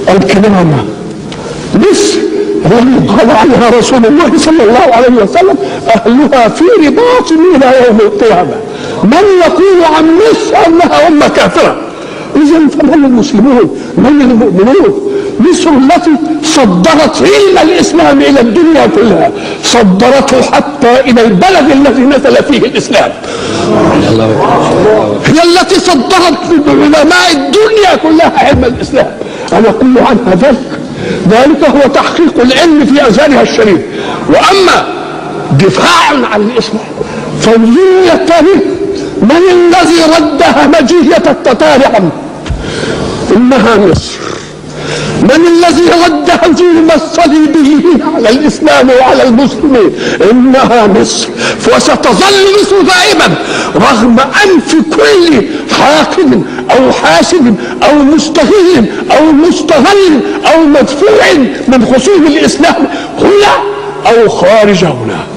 الكرامة. مصر التي قال عنها رسول الله صلى الله عليه وسلم أهلها في رباط إلى يوم القيامة. من يقول عن مصر أنها أمة كافرة؟ إذن فمن المسلمون؟ من المؤمنون؟ مصر التي صدرت علم الإسلام إلى الدنيا كلها، صدرته حتى إلى البلد الذي نزل فيه الإسلام. هي التي صدرت علماء الدنيا كلها علم الإسلام. أنا أقول عنها ذلك هو تحقيق العلم في أزهرها الشريف. وأما دفاعا عن الإسلام فانظروا يا التاريخ، من الذي رد همجية التتار عنه؟ إنها مصر. من الذي رد هجوم الصليبيين على الإسلام وعلى المسلمين؟ إنها مصر. وستظل مصر دائما رغم أنف كل حاقد أو حاسد أو مستغل أو مستغل أو مدفوع من خصوم الإسلام هنا أو خارج هنا.